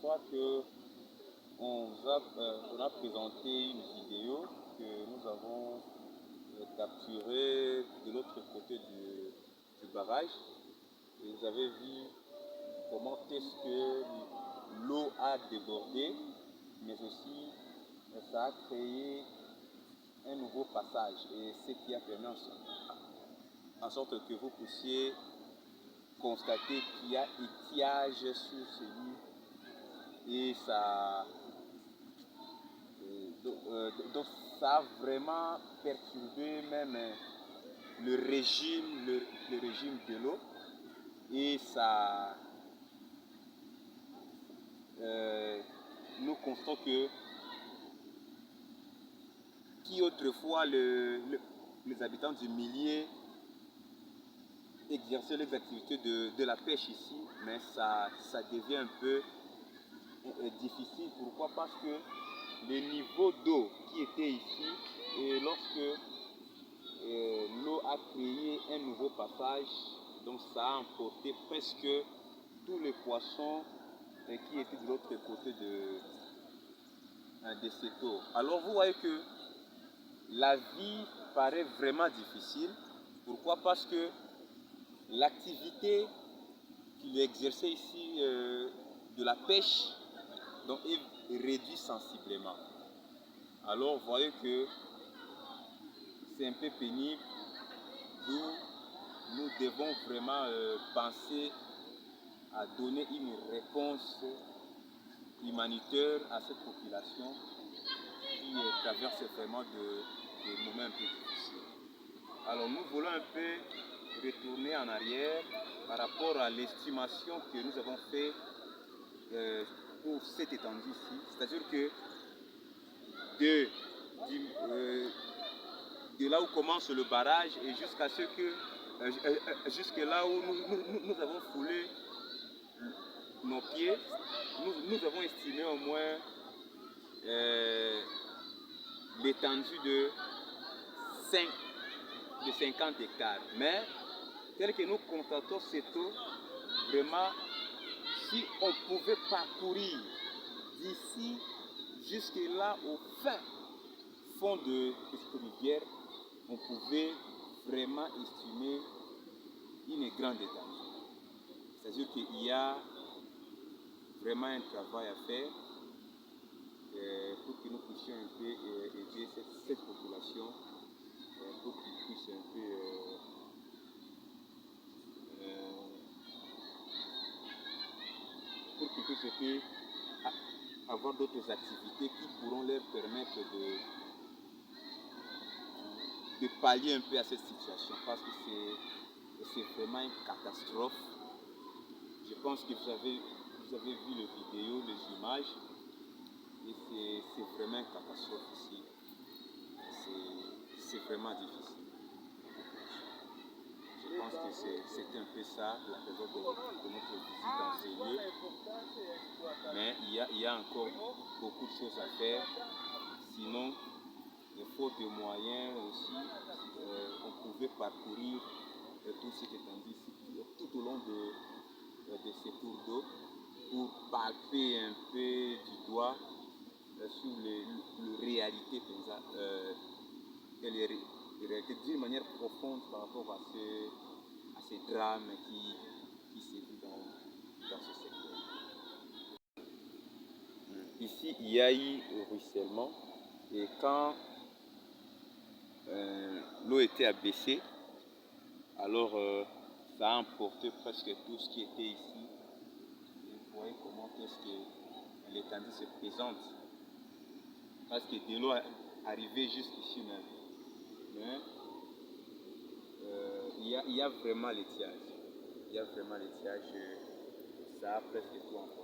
crois que on a présenté une vidéo que nous avons capturée de l'autre côté du barrage. Et vous avez vu comment est-ce que l'eau a débordé, mais aussi ça a créé un nouveau passage, et ce qui a permis en sorte que vous puissiez constater qu'il y a étiage sur celui, et ça donc ça a vraiment perturbé même le régime de l'eau, et ça nous constatons que qui autrefois les habitants du milieu exerçaient les activités de la pêche ici, mais ça devient un peu difficile. Pourquoi? Parce que le niveau d'eau qui était ici, et lorsque l'eau a créé un nouveau passage, donc ça a emporté presque tous les poissons qui étaient de l'autre côté de cette eau. Alors vous voyez que la vie paraît vraiment difficile. Pourquoi? Parce que l'activité qu'il exerçait ici de la pêche donc, est réduite sensiblement. Alors vous voyez que c'est un peu pénible, d'où nous devons vraiment penser à donner une réponse humanitaire à cette population qui traverse vraiment des moments un peu difficiles. Alors nous voulons un peu retourner en arrière par rapport à l'estimation que nous avons fait pour cette étendue ici. C'est-à-dire que de là où commence le barrage et jusqu'à ce que jusque là où nous avons foulé nos pieds, nous avons estimé au moins l'étendue de 50 hectares. Mais tel que nous constatons cette eau, vraiment, si on pouvait parcourir d'ici jusque là au fin fond de cette rivière, on pouvait vraiment estimer une grande étendue. C'est-à-dire qu'il y a vraiment un travail à faire pour que nous puissions un peu aider cette population pour qu'ils puissent un peu avoir d'autres activités qui pourront leur permettre de pallier un peu à cette situation, parce que c'est vraiment une catastrophe. Je pense que vous avez vu les vidéos, les images, et c'est vraiment une catastrophe ici. C'est vraiment difficile. Je pense que c'est un peu ça la raison de notre visite dans ces lieux. Mais il y a encore beaucoup de choses à faire. Sinon, faute de moyens aussi, on pouvait parcourir tout ce qui est étendu ici, tout au long de ces tours d'eau, pour palper un peu du doigt sur les réalités d'une manière profonde par rapport à ces drames qui se vivent dans ce secteur. Ici, il y a eu ruissellement, et quand l'eau était abaissée, alors ça a emporté presque tout ce qui était ici. Et vous voyez comment est-ce que l'étendue se présente, parce que de l'eau arrivait jusqu'ici même. Mais il y a vraiment l'étiage. Il y a vraiment l'étiage, ça a presque tout emporté.